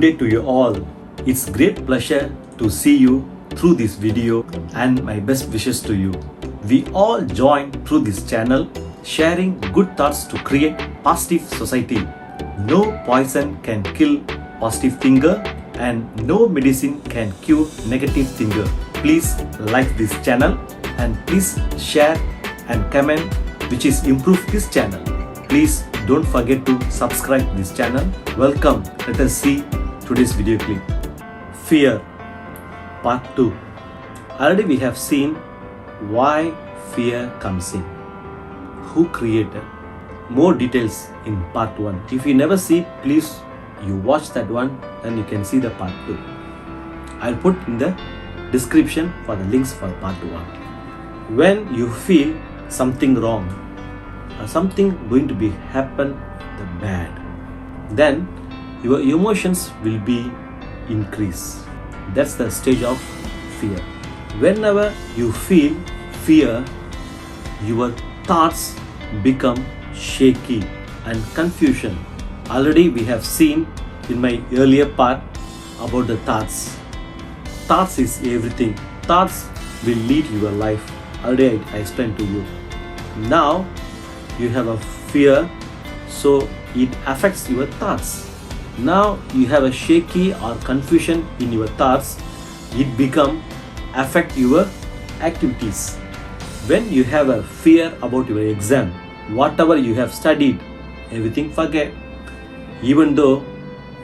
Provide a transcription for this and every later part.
Good day to you all. It's great pleasure to see you through this video and my best wishes to you. We all join through this channel sharing good thoughts to create positive society. No poison can kill positive thinker and no medicine can cure negative thinker. Please like this channel and please share and comment which is improve this channel. Please don't forget to subscribe this channel. Welcome. Let us see today's video clip. Fear Part 2. Already we have seen why fear comes in. Who created? More details in part 1. If you never see, please you watch that one and you can see the part 2. I'll put in the description for the links for part 1. When you feel something wrong or something going to be happen the bad, then your emotions will be increased. That's the stage of fear. Whenever you feel fear, your thoughts become shaky and confusion. Already we have seen in my earlier part about the thoughts. Thoughts is everything. Thoughts will lead your life. Already I explained to you. Now you have a fear, so it affects your thoughts. Now you have a shaky or confusion in your thoughts, it become affect your activities. When you have a fear about your exam, whatever you have studied, everything forget. Even though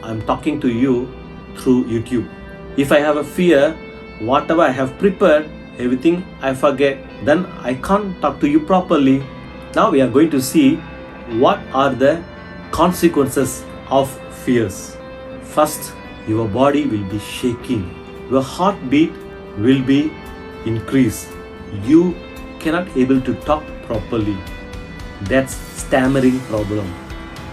I'm talking to you through YouTube, if I have a fear, whatever I have prepared, everything I forget, then I can't talk to you properly. Now we are going to see what are the consequences of fears. First, your body will be shaking. Your heartbeat will be increased. You cannot able to talk properly. That's stammering problem.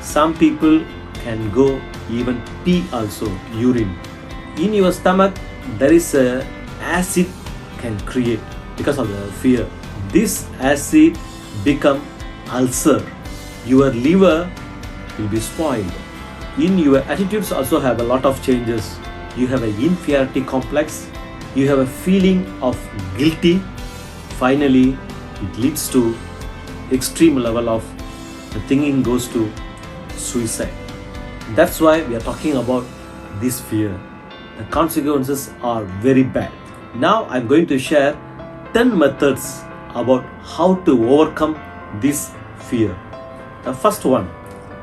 Some people can go even pee also, urine. In your stomach, there is a acid can create because of the fear. This acid become ulcer. Your liver will be spoiled. In your attitudes also have a lot of changes. You have an inferiority complex. You have a feeling of guilty. Finally, it leads to extreme level of the thinking goes to suicide. That's why we are talking about this fear. The consequences are very bad. Now I'm going to share 10 methods about how to overcome this fear. The first one,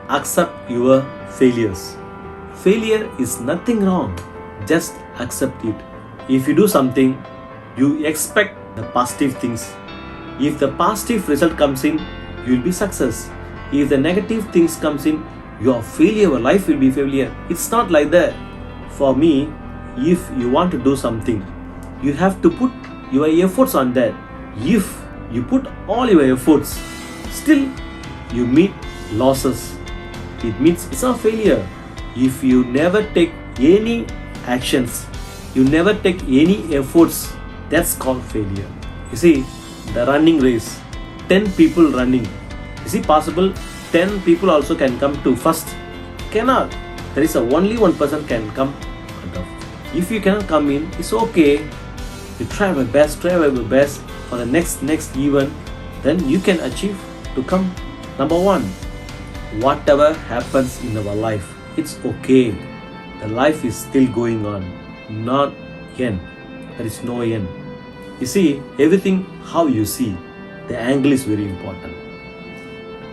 accept your failures. Failure is nothing wrong. Just accept it. If you do something, you expect the positive things. If the positive result comes in, you will be success. If the negative things comes in, your failure, your life will be failure. It's not like that. For me, if you want to do something, you have to put your efforts on that. If you put all your efforts, still you meet losses, it means it's a failure. If you never take any actions, you never take any efforts, that's called failure. You see, the running race, 10 people running. Is it possible 10 people also can come to first? Cannot. There is only one person can come. If you cannot come in, it's okay. You try your best for the next event, then you can achieve to come number 1. Whatever happens in our life, it's okay. The life is still going on, not end. There is no end. You see, everything how you see, the angle is very important.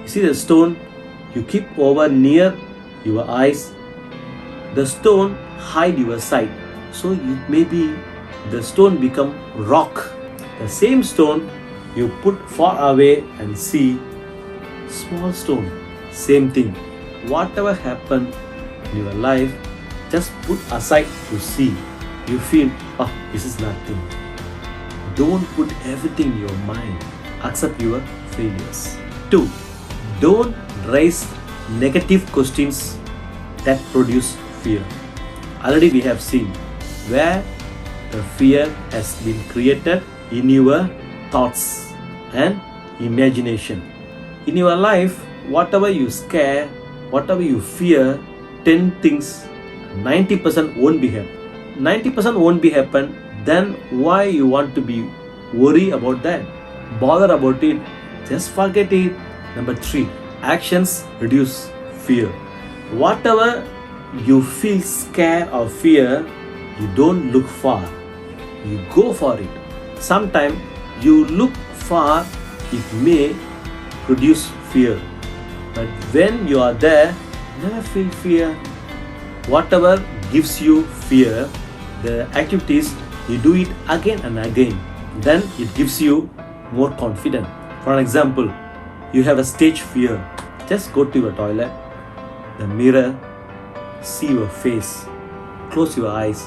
You see the stone, you keep over near your eyes, the stone hide your sight. So it may be the stone become rock. The same stone you put far away and see small stone. Same thing. Whatever happened in your life, just put aside to see. You feel, this is nothing. Don't put everything in your mind. Accept your failures. 2. Don't raise negative questions that produce fear. Already we have seen where the fear has been created in your thoughts and imagination. In your life, whatever you scare, whatever you fear, 10 things 90% won't be happen. 90% won't be happen. Then why you want to be worry about that? Bother about it. Just forget it. Number 3, actions reduce fear. Whatever you feel scared or fear, you don't look far. You go for it. Sometimes you look far, it may produce fear. But when you are there, never feel fear. Whatever gives you fear, the activities, you do it again and again. Then it gives you more confidence. For example, you have a stage fear. Just go to your toilet, the mirror, see your face, close your eyes.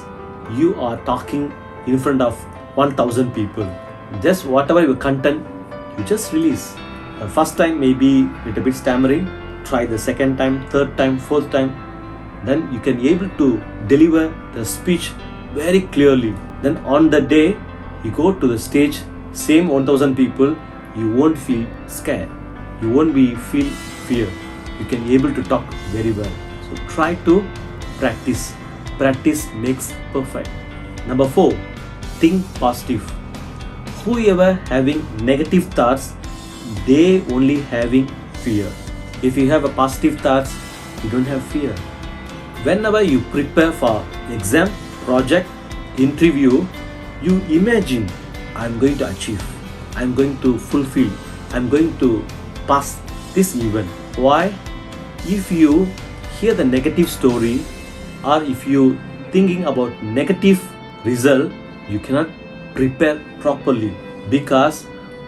You are talking in front of 1000 people. Just whatever your content, you just release. The first time maybe little bit stammering, try the second time, third time, fourth time. Then you can be able to deliver the speech very clearly. Then on the day you go to the stage, same 1000 people, you won't feel scared. You won't be feel fear. You can be able to talk very well. So try to practice. Practice makes perfect. Number 4, think positive. Whoever having negative thoughts, they only having fear. If you have a positive thoughts, you don't have fear. Whenever you prepare for exam, project, interview, you imagine, I'm going to achieve, I'm going to fulfill, I'm going to pass this event. Why? If you hear the negative story, or if you thinking about negative result, you cannot prepare properly, because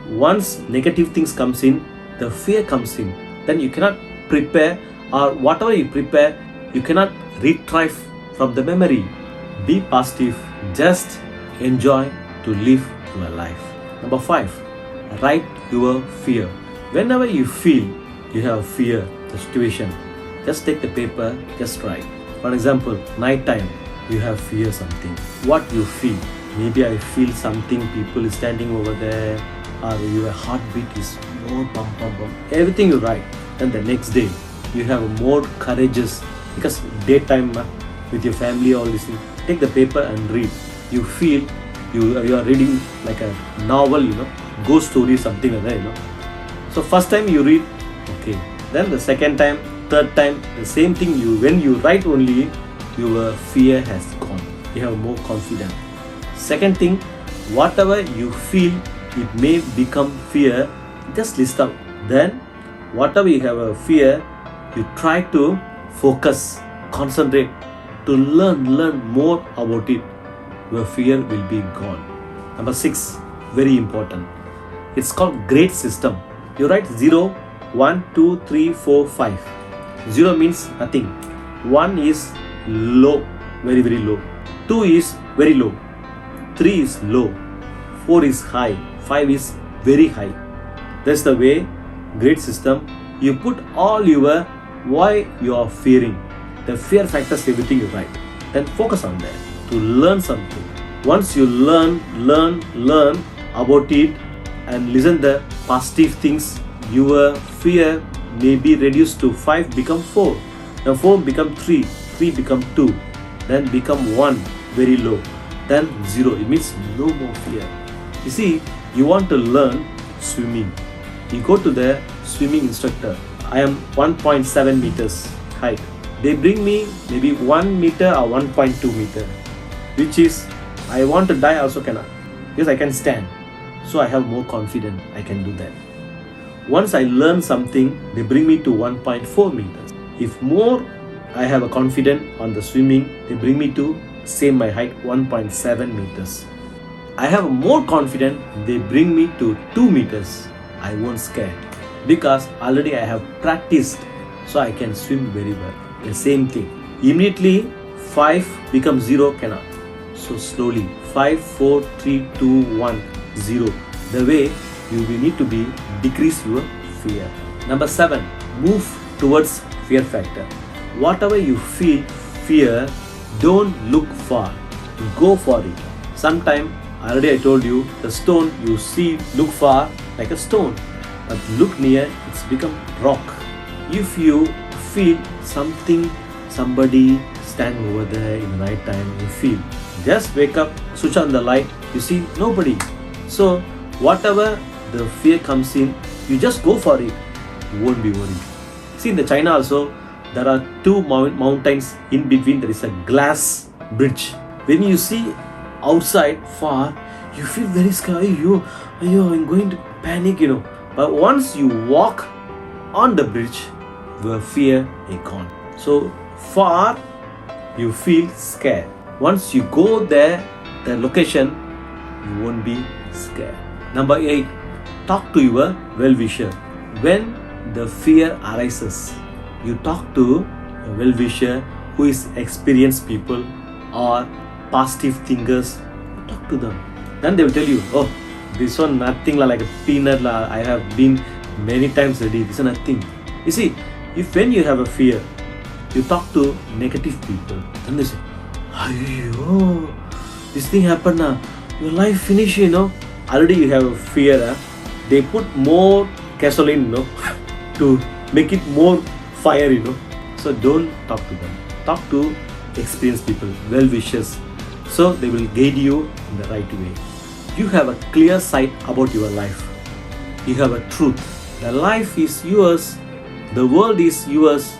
once negative things comes in, the fear comes in, then you cannot prepare, or whatever you prepare, you cannot retrieve from the memory. Be positive, just enjoy to live your life. Number 5, write your fear. Whenever you feel you have fear, the situation, just take the paper, just write. For example, night time, you have fear something. What you feel? Maybe I feel something, people is standing over there, or your heartbeat is more bum bum bum. Everything you write. Then the next day, you have more courageous, because daytime with your family, all this thing. Take the paper and read. You feel you are reading like a novel, ghost story, something like that, So first time you read, okay. Then the second time, third time, the same thing. When you write only, your fear has gone. You have more confidence. Second thing, whatever you feel, it may become fear. Just list out. Then, whatever you have a fear, you try to focus, concentrate, to learn more about it. Your fear will be gone. Number 6, very important. It's called grade system. You write 0, 1, 2, 3, 4, 5. 0 means nothing. 1 is low, very very low. 2 is very low. 3 is low. 4 is high. 5 is very high. That's the way grade system. You put all your why you are fearing, the fear factors, everything you write. Then focus on that to learn something. Once you learn about it and listen the positive things, your fear may be reduced to 5 become 4. Now 4 become 3, 3 become 2, then become 1, very low, then 0. It means no more fear. You see, you want to learn swimming. You go to the swimming instructor. I am 1.7 meters height. They bring me maybe 1 meter or 1.2 meter, which is I want to die also cannot, because I can stand. So I have more confidence, I can do that. Once I learn something, they bring me to 1.4 meters. If more I have a confidence on the swimming, they bring me to same my height, 1.7 meters. I have more confidence, they bring me to 2 meters. I won't scare, because already I have practiced, so I can swim very well. The same thing. Immediately 5 becomes 0 cannot. So slowly 5, 4, 3, 2, 1, 0. The way you will need to be decrease your fear. Number 7, move towards fear factor. Whatever you feel fear, don't look far. Go for it. Sometime already I told you, the stone you see look far like a stone, but look near, it's become rock. If you feel something, somebody, stand over there in the night time, you feel. Just wake up, switch on the light, you see nobody. So whatever the fear comes in, you just go for it. You won't be worried. See, in the China also, there are two mountains. In between there is a glass bridge. When you see outside far, you feel very scared. Yo, I'm going to panic, But once you walk on the bridge, your fear is gone. So far, you feel scared. Once you go there, the location, you won't be scared. Number 8, talk to your well-wisher. When the fear arises, you talk to a well-wisher who is experienced people or positive thinkers. Talk to them. Then they will tell you, oh, this one nothing like a peanut. I have been many times already. This is nothing. You see, if when you have a fear, you talk to negative people, then they say, Ayyo, this thing happened now. Your life finished, Already you have a fear. They put more gasoline, to make it more fire, So don't talk to them. Talk to experienced people, well-wishers. So they will guide you in the right way. You have a clear sight about your life. You have a truth. The life is yours. The world is yours.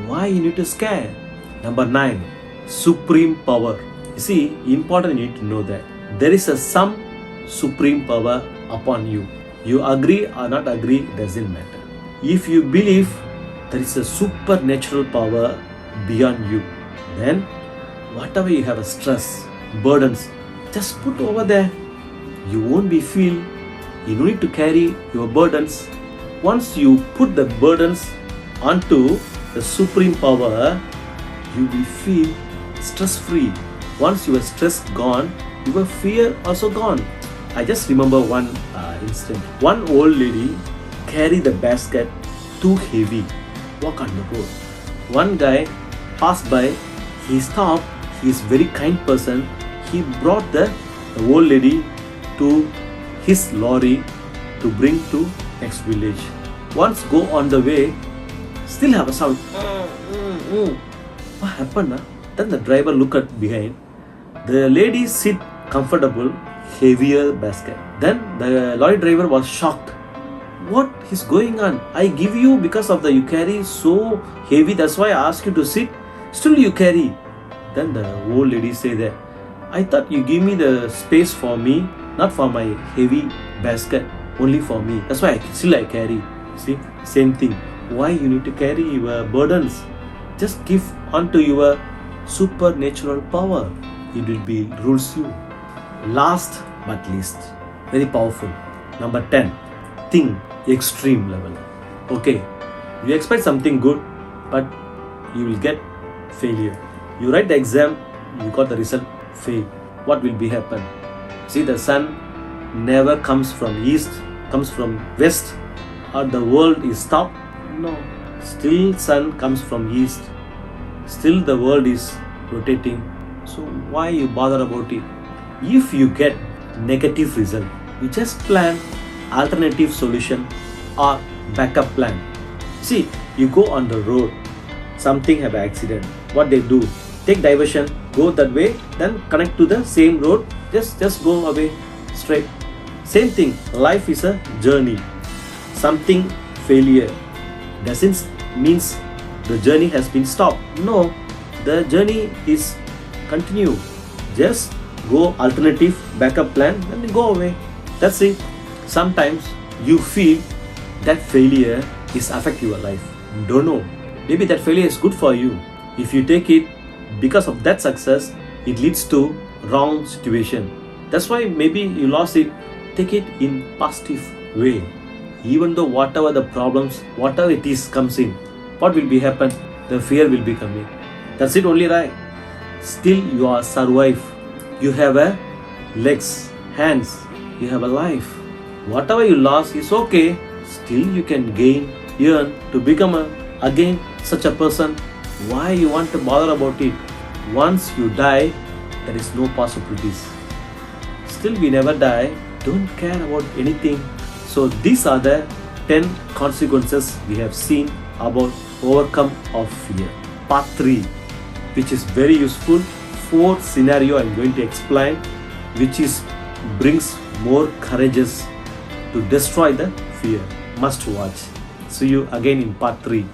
Why you need to scare? Number 9, supreme power. You see, important you need to know that there is some supreme power upon you. You agree or not agree, doesn't matter. If you believe there is a supernatural power beyond you, then whatever you have a stress, burdens, just put over there. You won't be feel. You don't need to carry your burdens. Once you put the burdens onto the supreme power, you will feel stress-free. Once your stress gone, your fear also gone. I just remember one incident. One old lady carried the basket too heavy, walk on the road. One guy passed by, he stopped, he is very kind person. He brought the old lady to his lorry to bring to next village. Once go on the way, still have a sound. What happened? Then the driver look at behind. The lady sit comfortable, heavier basket. Then the lorry driver was shocked. What is going on? I give you because of the you carry so heavy. That's why I ask you to sit. Still you carry. Then the old lady say that I thought you give me the space for me, not for my heavy basket, only for me. That's why I carry. See, same thing. Why you need to carry your burdens? Just give unto your supernatural power. It will be rules you. Last but least, very powerful. Number 10, think extreme level. Okay, you expect something good, but you will get failure. You write the exam, you got the result, fail. What will be happen? See, the sun never comes from east, comes from west, or the world is stopped. No, still sun comes from east. Still the world is rotating. So why you bother about it? If you get negative result, you just plan alternative solution or backup plan. See, you go on the road, something have an accident. What they do? Take diversion, go that way, then connect to the same road. Just go away straight. Same thing. Life is a journey. Something failure doesn't means the journey has been stopped. No, the journey is continue. Just go alternative backup plan and go away. That's it. Sometimes you feel that failure is affect your life. Don't know. Maybe that failure is good for you. If you take it because of that success, it leads to wrong situation. That's why maybe you lost it. Take it in positive way. Even though whatever the problems, whatever it is comes in, what will be happen? The fear will be coming. That's it only, right? Still you are survive. You have a legs, hands, you have a life. Whatever you lost is okay. Still you can gain, earn to become again such a person. Why you want to bother about it? Once you die, there is no possibilities. Still we never die. Don't care about anything. So these are the 10 consequences we have seen about overcome of fear. Part 3. which is very useful. 4 scenario I'm going to explain, which is brings more courageous to destroy the fear. Must watch. See you again in part 3.